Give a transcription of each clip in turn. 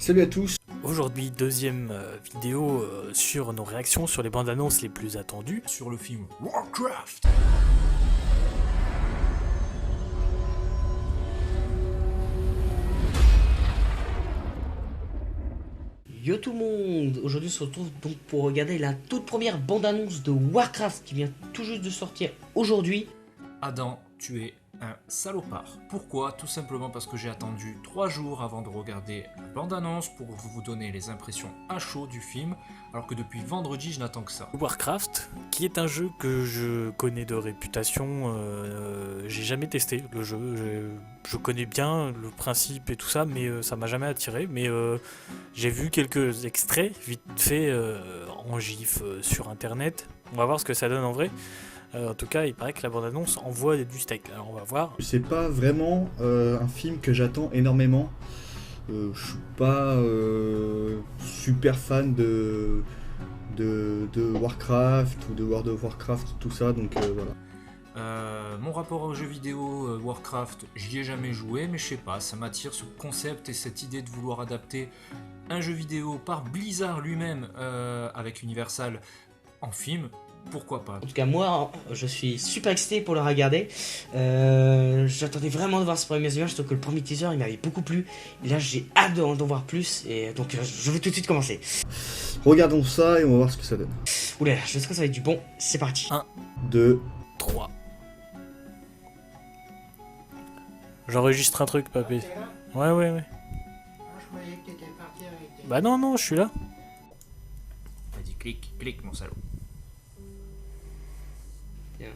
Salut à tous. Aujourd'hui, deuxième vidéo sur nos réactions sur les bandes annonces les plus attendues sur le film Warcraft. Yo tout le monde, aujourd'hui on se retrouve donc pour regarder la toute première bande-annonce de Warcraft qui vient tout juste de sortir aujourd'hui. Adam, tu es un salopard. Pourquoi? Tout simplement parce que j'ai attendu 3 jours avant de regarder la bande-annonce pour vous donner les impressions à chaud du film, alors que depuis vendredi je n'attends que ça. Warcraft, qui est un jeu que je connais de réputation, j'ai jamais testé le jeu, je connais bien le principe et tout ça, mais ça m'a jamais attiré, mais j'ai vu quelques extraits vite fait en gif sur internet, on va voir ce que ça donne en vrai. En tout cas, il paraît que la bande-annonce envoie du steak. Alors on va voir. C'est pas vraiment un film que j'attends énormément. Je suis pas super fan de Warcraft ou de World of Warcraft, tout ça, donc voilà. Mon rapport au jeu vidéo Warcraft, j'y ai jamais joué, mais je sais pas, ça m'attire ce concept et cette idée de vouloir adapter un jeu vidéo par Blizzard lui-même avec Universal en film. Pourquoi pas? En tout cas moi je suis super excité pour le regarder. J'attendais vraiment de voir ces premières images, sauf que le premier teaser il m'avait beaucoup plu. Et là j'ai hâte d'en voir plus, et donc je vais tout de suite commencer. Regardons ça et on va voir ce que ça donne. Oula, je sais que ça va être du bon, c'est parti. 1, 2, 3. J'enregistre un truc, papé. Ouais. Je croyais que t'étais parti avec tes... Bah non, je suis là. Vas-y, clique mon salaud. Bien.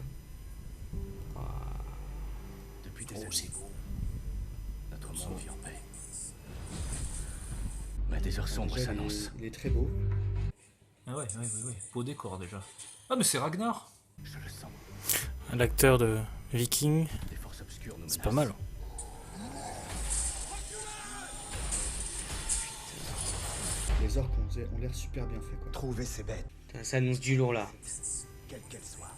Depuis des années, c'est beau. notre monde vit en paix. Mais des heures sombres s'annoncent. il est très beau. Ah ouais, beau décor déjà. Ah mais c'est Ragnar. Je le sens. L'acteur de Viking, Des forces obscures nous c'est pas menacent. mal. Les orques ont l'air super bien faits, quoi. Trouver ces bêtes, Putain, ça annonce du lourd là. quelles qu'elles soient.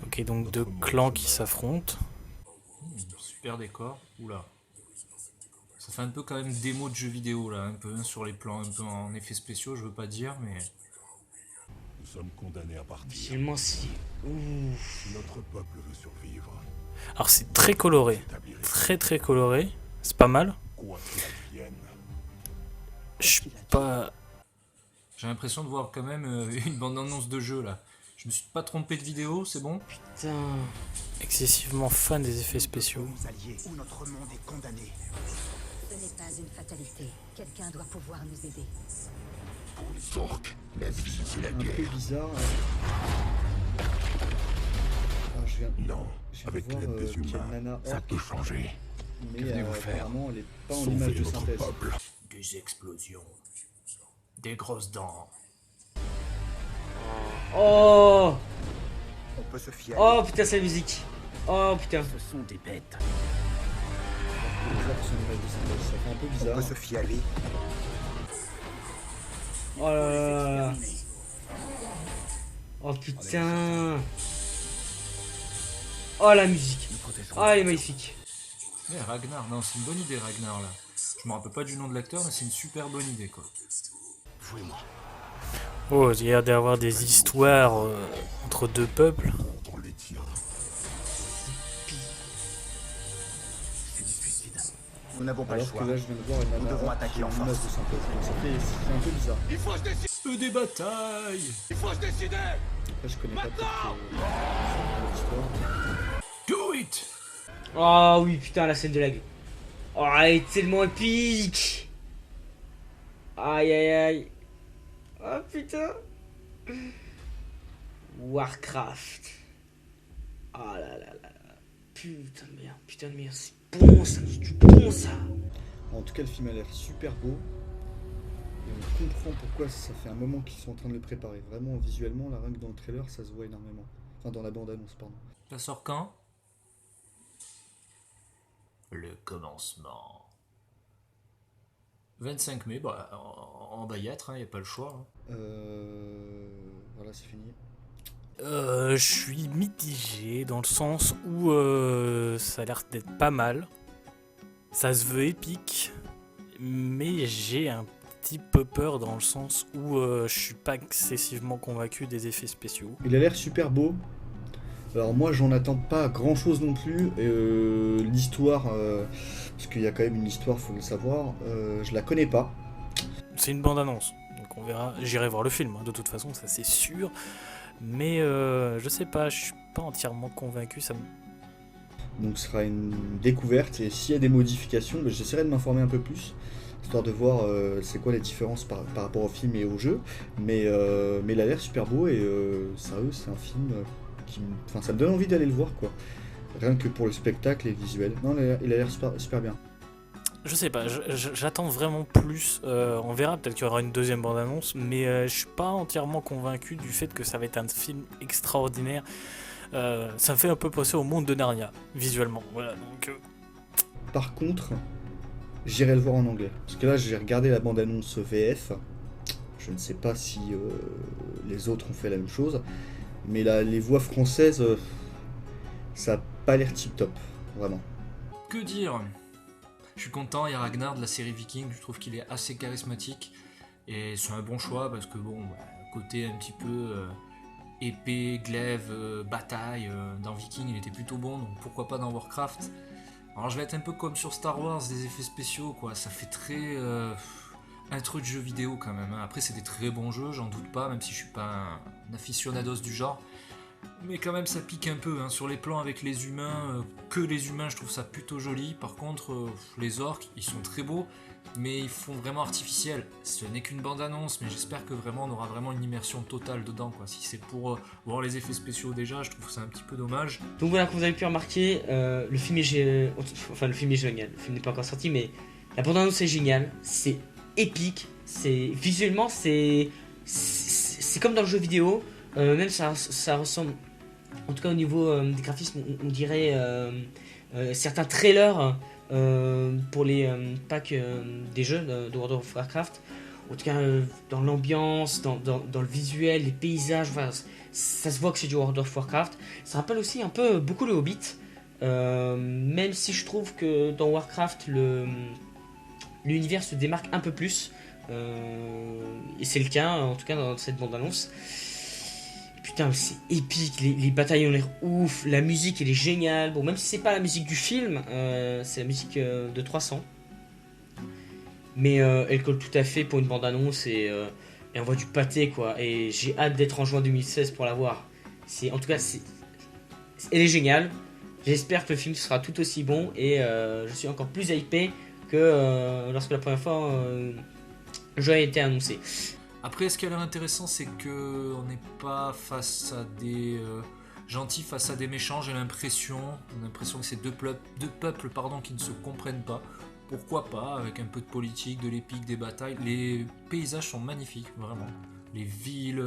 Ok, donc deux clans qui s'affrontent. Super décor. Oula. Ça fait un peu quand même démo de jeu vidéo là, un peu hein, sur les plans, un peu en effets spéciaux, je veux pas dire, mais... Nous sommes condamnés à partir. Finalement si... Ouf. Si notre peuple veut survivre, Alors c'est très coloré, très coloré. C'est pas mal. quoi qu'il advienne, Je suis pas... J'ai l'impression de voir quand même une bande-annonce de jeu là. Je me suis pas trompé de vidéo, c'est bon? Putain. excessivement fan des effets spéciaux. Nous alliés, où notre monde est condamné. Ce n'est pas une fatalité. Quelqu'un doit pouvoir nous aider. pour les orques, la vie c'est la Un peu guerre. bizarre. Alors, je viens Non, de avec voir l'aide des qu'il y a humains, une nana ça orque, peut changer. mais venez-vous faire? apparemment elle est pas en image Sauver de notre synthèse. peuple. Des explosions. Des grosses dents. Oh. On peut se fier. Oh putain, c'est la musique. Oh putain. Ce sont des bêtes. Les orques sont en image de synthèse, ça fait un peu On bizarre. peut se fier à lui. Oh là là là. Oh putain. Oh la musique. Nous protégerons. Oh elle est magnifique. Mais Ragnar, non, c'est une bonne idée Ragnar là. Je me rappelle pas du nom de l'acteur, mais c'est une super bonne idée quoi. Vous et moi. Oh, il y a d'avoir des histoires entre deux peuples. On les tient. C'est du suicide. Nous n'avons pas le Alors que choix. là je viens de voir une Nous nana devons orque attaquer qui est en en image force. de synthèse. Donc c'est un peu bizarre. Des batailles. Après je connais pas trop l'histoire. Do it. Oh oui putain, la scène de la gueule. Oh elle est tellement épique. Aïe. Oh putain. Warcraft. Oh là là. Putain de merde, c'est bon ça, c'est du bon ça. En tout cas le film a l'air super beau. Et on comprend pourquoi ça fait un moment qu'ils sont en train de le préparer. Vraiment visuellement, là rien que dans le trailer ça se voit énormément. Enfin dans la bande-annonce, pardon. Ça sort quand? Le commencement. 25 mai, bah on va y être, y a pas le choix. Hein. Voilà, c'est fini. Je suis mitigé dans le sens où ça a l'air d'être pas mal. Ça se veut épique. mais j'ai un petit peu peur dans le sens où je suis pas excessivement convaincu des effets spéciaux. Il a l'air super beau. Alors moi j'en attends pas grand chose non plus. L'histoire, parce qu'il y a quand même une histoire, faut le savoir, je la connais pas. C'est une bande-annonce, donc on verra. J'irai voir le film, hein, de toute façon, ça c'est sûr. Mais je sais pas, je suis pas entièrement convaincu. Donc ce sera une découverte et s'il y a des modifications, j'essaierai de m'informer un peu plus, histoire de voir c'est quoi les différences par rapport au film et au jeu. Mais il a l'air super beau et sérieux, c'est un film enfin, ça me donne envie d'aller le voir quoi. Rien que pour le spectacle et le visuel. Non, il a l'air super bien. Je sais pas, j'attends vraiment plus. On verra, peut-être qu'il y aura une deuxième bande-annonce, mais je suis pas entièrement convaincu du fait que ça va être un film extraordinaire. Ça me fait un peu penser au monde de Narnia, visuellement. Voilà, donc, Par contre, j'irai le voir en anglais. Parce que là, j'ai regardé la bande-annonce VF. Je ne sais pas si les autres ont fait la même chose. Mais là, les voix françaises, ça n'a pas l'air tip-top, vraiment. Que dire? Je suis content, il y a Ragnar de la série Viking, je trouve qu'il est assez charismatique. Et c'est un bon choix parce que bon, côté un petit peu épée, glaive, bataille, dans Viking il était plutôt bon, donc pourquoi pas dans Warcraft. Alors je vais être un peu comme sur Star Wars, des effets spéciaux quoi, ça fait très intro de jeu vidéo quand même, hein. Après c'est des très bons jeux, j'en doute pas, même si je suis pas un aficionados du genre. Mais quand même ça pique un peu, hein. Sur les plans avec les humains, que les humains je trouve ça plutôt joli. Par contre les orques ils sont très beaux, mais ils font vraiment artificiel. Ce n'est qu'une bande-annonce, mais j'espère que vraiment on aura vraiment une immersion totale dedans quoi. Si c'est pour voir les effets spéciaux déjà, je trouve ça un petit peu dommage. Donc voilà, comme vous avez pu remarquer, le film est génial. Le film n'est pas encore sorti, mais la bande-annonce est géniale, c'est épique, visuellement c'est comme dans le jeu vidéo. Même ça ressemble, en tout cas au niveau des graphismes, on dirait certains trailers pour les packs des jeux de World of Warcraft. En tout cas, dans l'ambiance, dans le visuel, les paysages, enfin, ça se voit que c'est du World of Warcraft. Ça rappelle aussi un peu beaucoup le Hobbit, même si je trouve que dans Warcraft, l'univers se démarque un peu plus. Et c'est le cas, en tout cas dans cette bande-annonce. Putain, c'est épique, les batailles ont l'air ouf, la musique elle est géniale. Bon, même si c'est pas la musique du film, c'est la musique de 300. Mais elle colle tout à fait pour une bande-annonce et on voit du pâté quoi. Et j'ai hâte d'être en juin 2016 pour la voir. En tout cas, elle est géniale. J'espère que le film sera tout aussi bon et je suis encore plus hypé que lorsque la première fois le jeu a été annoncé. Après, ce qui a l'air intéressant, c'est qu'on n'est pas face à des gentils, face à des méchants. J'ai l'impression que c'est deux peuples qui ne se comprennent pas. Pourquoi pas, avec un peu de politique, de l'épique, des batailles. Les paysages sont magnifiques, vraiment. Les villes,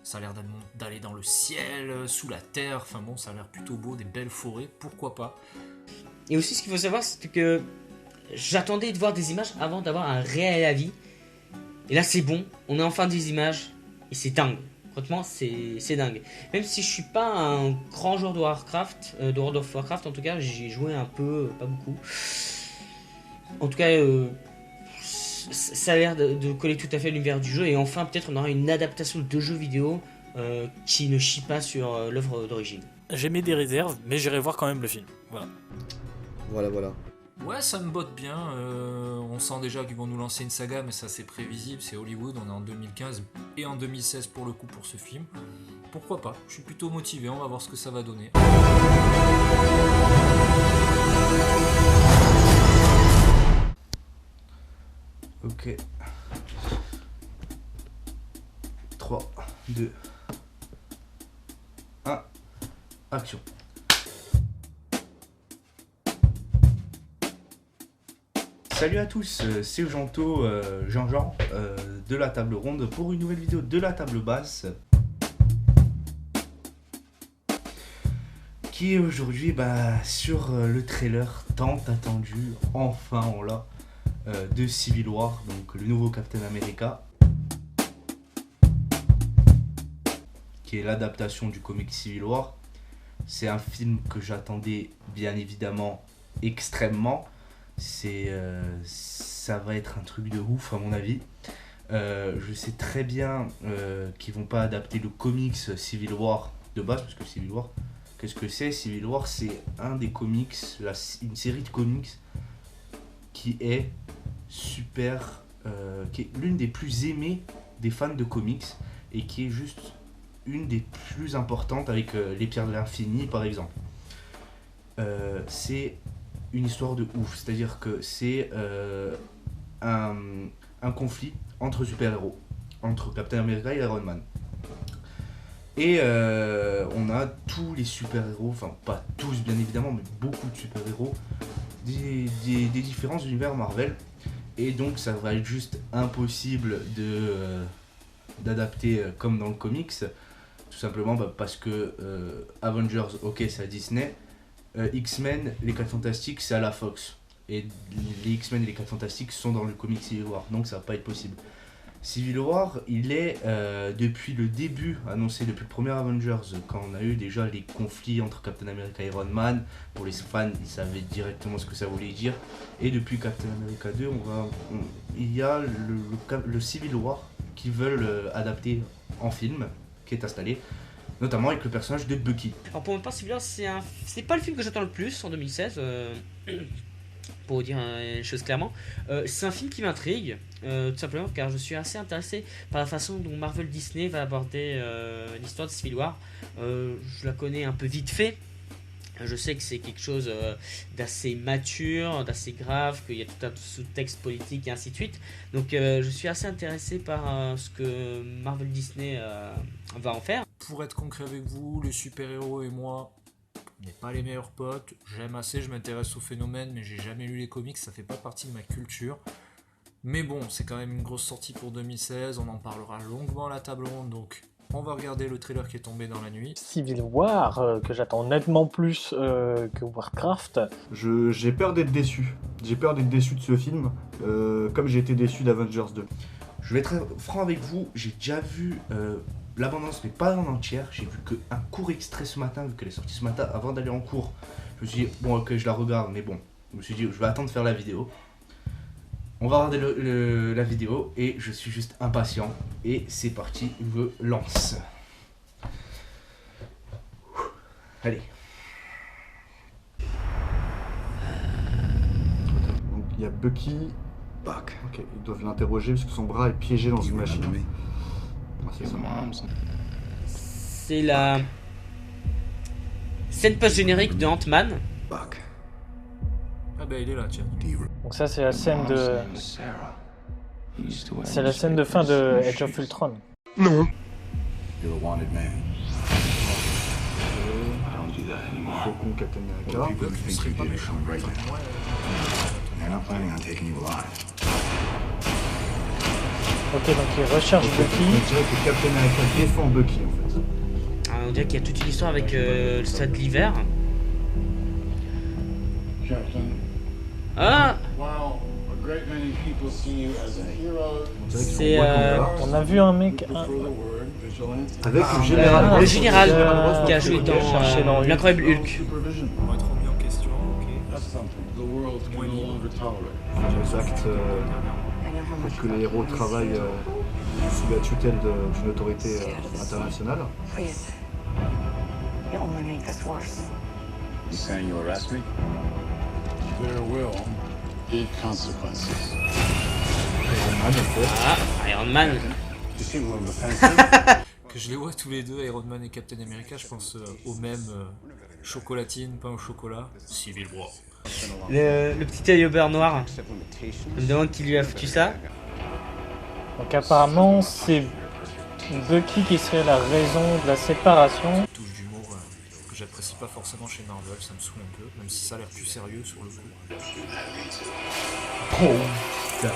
ça a l'air d'aller dans le ciel, sous la terre. Enfin bon, ça a l'air plutôt beau, des belles forêts, pourquoi pas. Et aussi, ce qu'il faut savoir, c'est que j'attendais de voir des images avant d'avoir un réel avis. Et là c'est bon, on a enfin des images et c'est dingue. Franchement c'est dingue. Même si je suis pas un grand joueur de Warcraft, de World of Warcraft en tout cas, j'ai joué un peu, pas beaucoup. En tout cas, ça a l'air de coller tout à fait à l'univers du jeu. Et enfin peut-être on aura une adaptation de jeu vidéo qui ne chie pas sur l'œuvre d'origine. J'ai mis des réserves, mais j'irai voir quand même le film. Voilà. Ouais, ça me botte bien. On sent déjà qu'ils vont nous lancer une saga, mais ça c'est prévisible, c'est Hollywood, on est en 2015 et en 2016 pour le coup pour ce film. Pourquoi pas? Je suis plutôt motivé, on va voir ce que ça va donner. Ok. 3, 2, 1, action. Salut à tous, c'est Eugento, Jean-Jean de la table ronde pour une nouvelle vidéo de la table basse qui est aujourd'hui sur le trailer tant attendu, enfin on l'a, de Civil War, donc le nouveau Captain America, qui est l'adaptation du comic Civil War. C'est un film que j'attendais bien évidemment extrêmement. Ça ça va être un truc de ouf à mon avis. Je sais très bien qu'ils vont pas adapter le comics Civil War de base, parce que Civil War, qu'est-ce que c'est? Civil War, c'est un des comics, une série de comics qui est super, qui est l'une des plus aimées des fans de comics et qui est juste une des plus importantes avec les Pierres de l'Infini par exemple. C'est une histoire de ouf, c'est-à-dire que c'est un conflit entre super-héros, entre Captain America et Iron Man. Et on a tous les super-héros, enfin pas tous bien évidemment, mais beaucoup de super-héros des différents univers Marvel. Et donc ça va être juste impossible d'adapter comme dans le comics, tout simplement parce que Avengers, ok, c'est à Disney, X-Men, les 4 Fantastiques, c'est à la Fox. Et les X-Men et les 4 Fantastiques sont dans le comic Civil War, donc ça va pas être possible. Civil War, il est depuis le début annoncé, depuis le premier Avengers, quand on a eu déjà les conflits entre Captain America et Iron Man. Pour les fans, ils savaient directement ce que ça voulait dire. Et depuis Captain America 2, il y a le Civil War qu'ils veulent adapter en film, qui est installé, notamment avec le personnage de Bucky. Alors pour ma part, Civil War, c'est pas le film que j'attends le plus en 2016. Pour vous dire une chose clairement, c'est un film qui m'intrigue, tout simplement car je suis assez intéressé par la façon dont Marvel Disney va aborder l'histoire de Civil War. Je la connais un peu vite fait. Je sais que c'est quelque chose d'assez mature, d'assez grave, qu'il y a tout un sous-texte politique et ainsi de suite. Donc je suis assez intéressé par ce que Marvel Disney va en faire. Pour être concret avec vous, les super-héros et moi, on n'est pas les meilleurs potes. J'aime assez, je m'intéresse au phénomène, mais j'ai jamais lu les comics, ça fait pas partie de ma culture. Mais bon, c'est quand même une grosse sortie pour 2016, on en parlera longuement à la table ronde, donc on va regarder le trailer qui est tombé dans la nuit. Civil War, que j'attends nettement plus que Warcraft. J'ai peur d'être déçu. J'ai peur d'être déçu de ce film, comme j'ai été déçu d'Avengers 2. Je vais être franc avec vous, j'ai déjà vu l'abondance, mais pas en entière. J'ai vu qu'un court extrait ce matin, vu qu'elle est sortie ce matin, avant d'aller en cours. Je me suis dit, bon ok, je la regarde, mais bon, je me suis dit, je vais attendre de faire la vidéo. On va regarder la vidéo et je suis juste impatient. Et c'est parti, je lance. Allez. Donc il y a Bucky. Ok, ils doivent l'interroger parce que son bras est piégé dans une machine. Ah, c'est ça. C'est la scène post-générique de Ant-Man. Ah bah il est là, tiens. Donc ça c'est la scène de... C'est la scène de fin de Age of Ultron. Non. Faucon, Captain America. Vous serez pas méchant. Ok, donc il recherche Bucky. On dirait que Captain America défend Bucky en fait. Ah, on dirait qu'il y a toute une histoire avec le stade de l'hiver. Ah, c'est on a vu un mec... Avec le général. le général qui a joué dans l'incroyable Hulk. On va être remis en question, ok. Moins libre. Les actes pour que les héros travaillent sous la tutelle d'une autorité internationale. Ah, Iron Man. Que je les vois tous les deux, Iron Man et Captain America, je pense au même chocolatine, pain au chocolat, Civil War. Le petit œil au beurre noir. Je me demande qui lui a foutu ça. Donc apparemment c'est Bucky qui serait la raison de la séparation. Touche d'humour que j'apprécie pas forcément chez Marvel, ça me saoule un peu, même si ça a l'air plus sérieux sur le coup. Oh putain.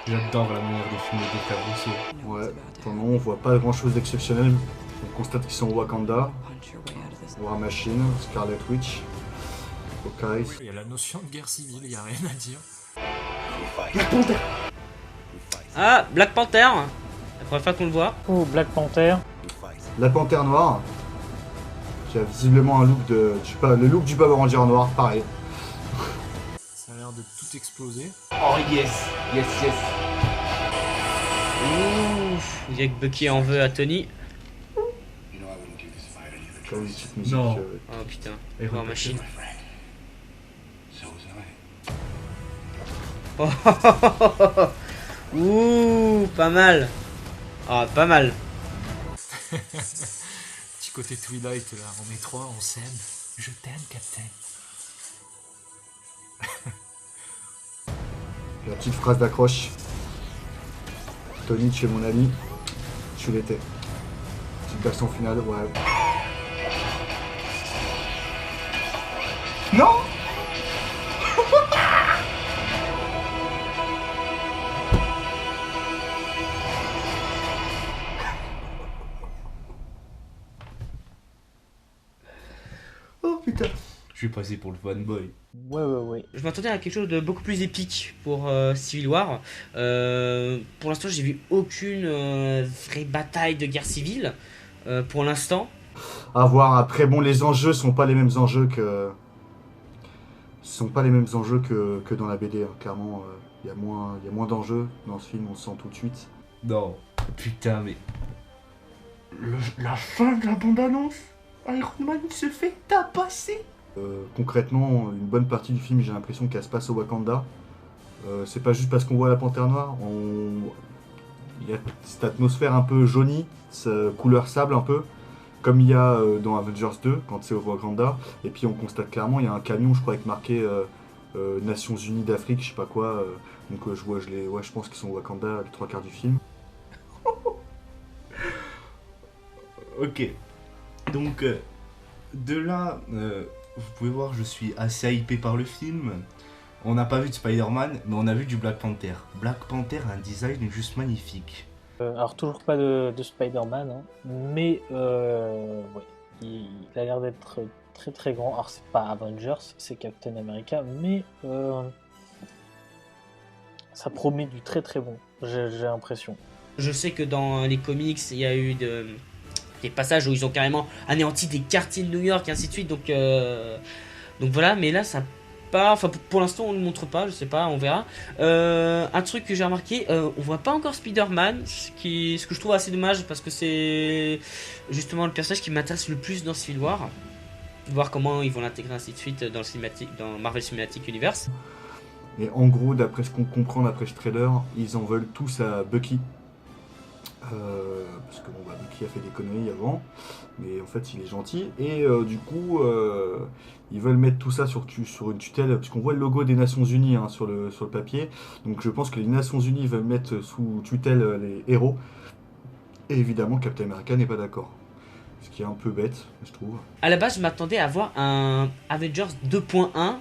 J'adore la manière de filmer des Russo. Ouais, pour le moment on voit pas grand chose d'exceptionnel. On constate qu'ils sont au Wakanda, War Machine, Scarlet Witch, Hawkeye. Il y a la notion de guerre civile, il y a rien à dire. Black Panther. Ah, Black Panther. La première fois qu'on le voit. Oh, Black Panther. La Panthère Noire, qui a visiblement un look de... Je sais pas, le look du Power Ranger noir, pareil. Ça a l'air l'air de tout exploser. Oh yes, yes, yes. Ouf, il y a que Bucky en veut à Tony. Comme une petite musique. Non. Oh putain, Et War Machine. Ouh, pas mal. Ah, pas mal. Petit côté Twilight là, on est trois, on s'aime. Je t'aime, Captain. La petite phrase d'accroche. Tony, tu es mon ami. Tu l'étais. Petite version finale, ouais. Non. Oh putain. Je vais passer pour le fanboy. Ouais. Je m'attendais à quelque chose de beaucoup plus épique pour Civil War. Pour l'instant, j'ai vu aucune vraie bataille de guerre civile. Pour l'instant. À voir. Après, bon, les enjeux sont pas les mêmes enjeux que. Sont pas les mêmes enjeux que dans la BD. Hein. Clairement, il y a moins d'enjeux dans ce film. On le sent tout de suite. Non. Putain, mais. La fin de la bande-annonce, Iron Man se fait tabasser. Concrètement, une bonne partie du film, j'ai l'impression qu'elle se passe au Wakanda. C'est pas juste parce qu'on voit la Panthère Noire. Il y a cette atmosphère un peu jaunie, couleur sable un peu, comme il y a dans Avengers 2 quand c'est au Wakanda. Et puis on constate clairement, il y a un camion, je crois, avec marqué Nations Unies d'Afrique, je sais pas quoi. Donc je pense qu'ils sont au Wakanda les 3 quarts du film. Ok. Donc, de là, vous pouvez voir, je suis assez hypé par le film. On n'a pas vu de Spider-Man, mais on a vu du Black Panther. Black Panther a un design juste magnifique. Alors toujours pas de Spider-Man, hein, mais ouais, il a l'air d'être très très grand. Alors c'est pas Avengers, c'est Captain America, mais ça promet du très très bon, j'ai l'impression. Je sais que dans les comics, il y a eu des passages où ils ont carrément anéanti des quartiers de New York et ainsi de suite. Donc voilà, mais là ça pas. Enfin pour l'instant on ne le montre pas, je sais pas, on verra. Un truc que j'ai remarqué, on voit pas encore Spider-Man, ce que je trouve assez dommage parce que c'est justement le personnage qui m'intéresse le plus dans Civil War. Voir comment ils vont l'intégrer ainsi de suite dans Marvel Cinematic Universe. Et en gros, d'après ce qu'on comprend d'après ce trailer, ils en veulent tous à Bucky. Parce que bon, Bucky a fait des conneries avant, mais en fait il est gentil. Et du coup, ils veulent mettre tout ça sur une tutelle, parce qu'on voit le logo des Nations Unies hein, sur le papier. Donc je pense que les Nations Unies veulent mettre sous tutelle les héros. Et évidemment, Captain America n'est pas d'accord. Ce qui est un peu bête, je trouve. À la base, je m'attendais à voir un Avengers 2.1.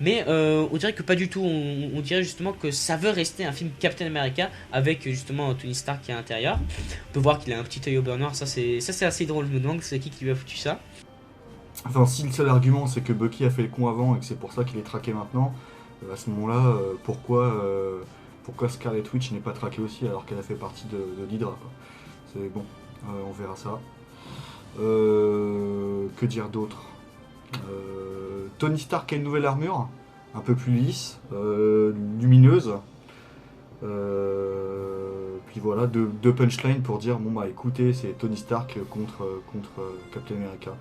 Mais on dirait que pas du tout, on dirait justement que ça veut rester un film Captain America avec justement Tony Stark qui est à l'intérieur. On peut voir qu'il a un petit œil au beurre noir, ça c'est assez drôle, je me demande c'est qui lui a foutu ça. Enfin, si le seul argument c'est que Bucky a fait le con avant et que c'est pour ça qu'il est traqué maintenant, à ce moment-là, pourquoi Scarlet Witch n'est pas traquée aussi alors qu'elle a fait partie de l'Hydra quoi. C'est bon, on verra ça. Que dire d'autre? Tony Stark a une nouvelle armure, un peu plus lisse, lumineuse. Puis voilà, deux punchlines pour dire bon bah écoutez, c'est Tony Stark contre Captain America.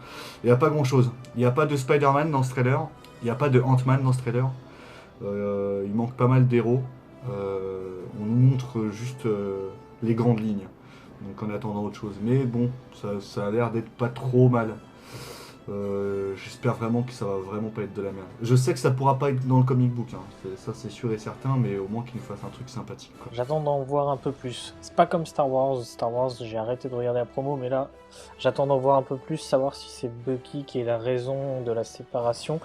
Il n'y a pas grand chose. Il n'y a pas de Spider-Man dans ce trailer, il n'y a pas de Ant-Man dans ce trailer. Il manque pas mal d'héros. On nous montre juste les grandes lignes. Donc en attendant autre chose. Mais bon, ça a l'air d'être pas trop mal. J'espère vraiment que ça va vraiment pas être de la merde. Je sais que ça pourra pas être dans le comic book, hein. Ça c'est sûr et certain, mais au moins qu'ils nous fassent un truc sympathique. Quoi. J'attends d'en voir un peu plus. C'est pas comme Star Wars. Star Wars, j'ai arrêté de regarder la promo, mais là, j'attends d'en voir un peu plus, savoir si c'est Bucky qui est la raison de la séparation.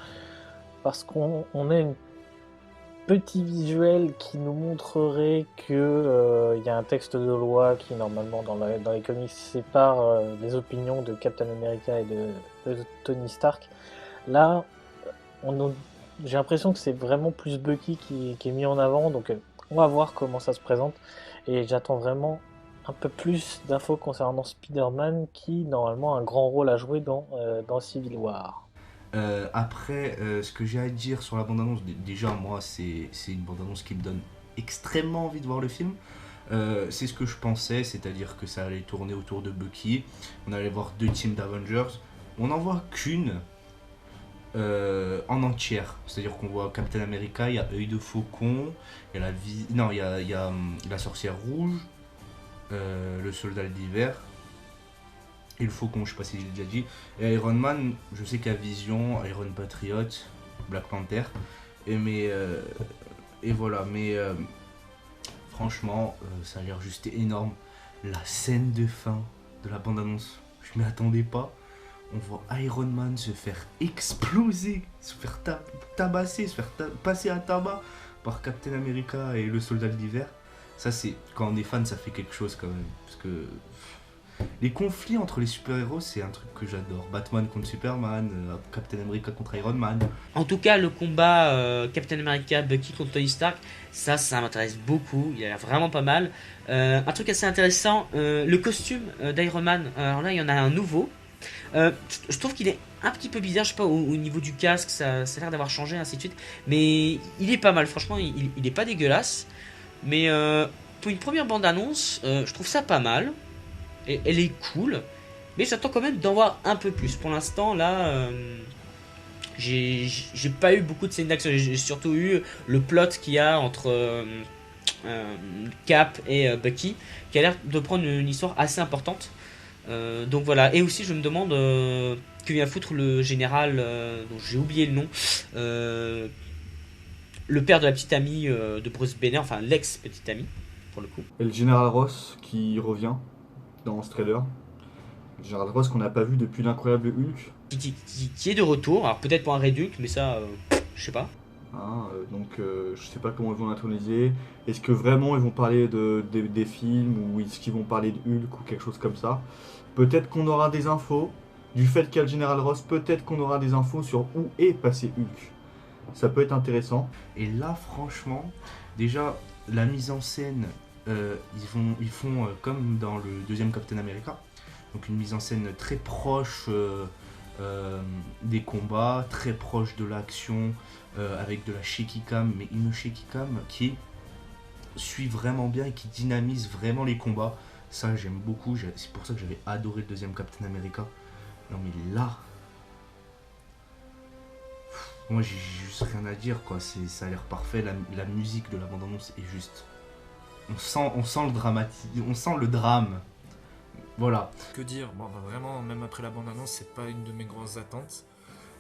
Parce qu'on a une petit visuel qui nous montrerait que y a un texte de loi qui normalement dans les comics sépare les opinions de Captain America et de Tony Stark. Là, j'ai l'impression que c'est vraiment plus Bucky qui est mis en avant, donc on va voir comment ça se présente et j'attends vraiment un peu plus d'infos concernant Spider-Man qui normalement a un grand rôle à jouer dans Civil War. Après, ce que j'ai à dire sur la bande-annonce, déjà, moi, c'est une bande-annonce qui me donne extrêmement envie de voir le film. C'est ce que je pensais, c'est-à-dire que ça allait tourner autour de Bucky. On allait voir 2 teams d'Avengers. On n'en voit qu'une en entière. C'est-à-dire qu'on voit Captain America, il y a Œil de Faucon, il y a il y a la Sorcière Rouge, le Soldat d'Hiver. Et le Faucon, je sais pas si j'ai déjà dit. Et Iron Man, je sais qu'il y a Vision, Iron Patriot, Black Panther. Et voilà, mais franchement, ça a l'air juste énorme. La scène de fin de la bande-annonce, je m'y attendais pas. On voit Iron Man se faire exploser, se faire tabasser, se faire passer à tabac par Captain America et le Soldat d'Hiver. Ça, c'est quand on est fan, ça fait quelque chose quand même. Parce que les conflits entre les super-héros, c'est un truc que j'adore. Batman contre Superman, Captain America contre Iron Man. En tout cas, le combat Captain America, Bucky contre Tony Stark, ça m'intéresse beaucoup. Il a l'air vraiment pas mal. Un truc assez intéressant, le costume d'Iron Man. Alors là, il y en a un nouveau. Je trouve qu'il est un petit peu bizarre, je sais pas, au niveau du casque, ça a l'air d'avoir changé, ainsi de suite. Mais il est pas mal, franchement, il est pas dégueulasse. Mais pour une première bande-annonce, je trouve ça pas mal. Et elle est cool, mais j'attends quand même d'en voir un peu plus. Pour l'instant, là, j'ai pas eu beaucoup de scènes d'action. J'ai surtout eu le plot qu'il y a entre Cap et Bucky, qui a l'air de prendre une histoire assez importante. Donc voilà. Et aussi, je me demande que vient foutre le général, dont j'ai oublié le nom, le père de la petite amie de Bruce Banner, enfin l'ex-petite amie, pour le coup. Et le général Ross qui revient dans ce trailer. Le général Ross qu'on n'a pas vu depuis l'incroyable Hulk. Qui est de retour, alors peut-être pour un réduc, mais ça, je sais pas. Donc je sais pas comment ils vont l'introniser. Est-ce que vraiment ils vont parler des films ou est-ce qu'ils vont parler de Hulk ou quelque chose comme ça. Peut-être qu'on aura des infos. Du fait qu'il y a le général Ross, peut-être qu'on aura des infos sur où est passé Hulk. Ça peut être intéressant. Et là, franchement, déjà, la mise en scène, ils font comme dans le deuxième Captain America. Donc une mise en scène très proche des combats, très proche de l'action, avec de la shaky cam, mais une shaky cam qui suit vraiment bien et qui dynamise vraiment les combats. Ça, j'aime beaucoup. C'est pour ça que j'avais adoré le deuxième Captain America. Non mais là, moi j'ai juste rien à dire quoi. Ça a l'air parfait. La musique de la bande-annonce est juste. On sent le dramatique, on sent le drame. Voilà. Que dire, bon, bah, vraiment, même après la bande-annonce, c'est pas une de mes grosses attentes.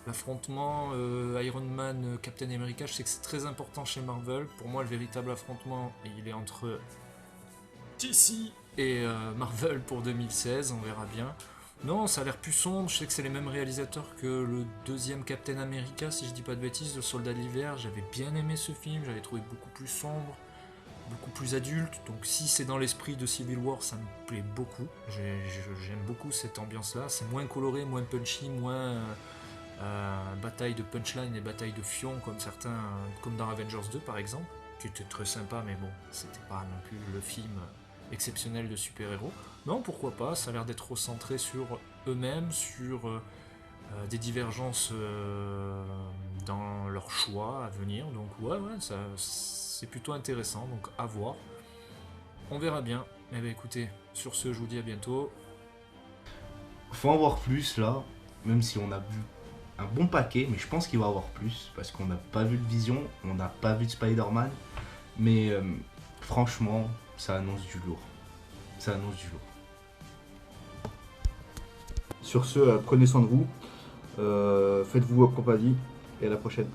L'affrontement Iron Man, Captain America, je sais que c'est très important chez Marvel. Pour moi, le véritable affrontement, il est entre DC et Marvel pour 2016, on verra bien. Non, ça a l'air plus sombre, je sais que c'est les mêmes réalisateurs que le deuxième Captain America, si je dis pas de bêtises, le Soldat de l'Hiver. J'avais bien aimé ce film, j'avais trouvé beaucoup plus sombre, beaucoup plus adulte, donc si c'est dans l'esprit de Civil War, ça me plaît beaucoup. J'aime beaucoup cette ambiance-là, c'est moins coloré, moins punchy, moins bataille de punchline et bataille de fion comme certains, comme dans Avengers 2 par exemple, qui était très sympa, mais bon, c'était pas non plus le film exceptionnel de super-héros. Non, pourquoi pas, ça a l'air d'être recentré sur eux-mêmes, sur des divergences dans leurs choix à venir, donc ouais, ça, c'est plutôt intéressant, donc à voir. On verra bien. Eh bien écoutez, sur ce, je vous dis à bientôt. Faut en voir plus là, même si on a vu un bon paquet, mais je pense qu'il va y avoir plus, parce qu'on n'a pas vu de Vision, on n'a pas vu de Spider-Man, mais franchement, ça annonce du lourd. Ça annonce du lourd. Sur ce, prenez soin de vous, faites-vous vos propres avis, et à la prochaine.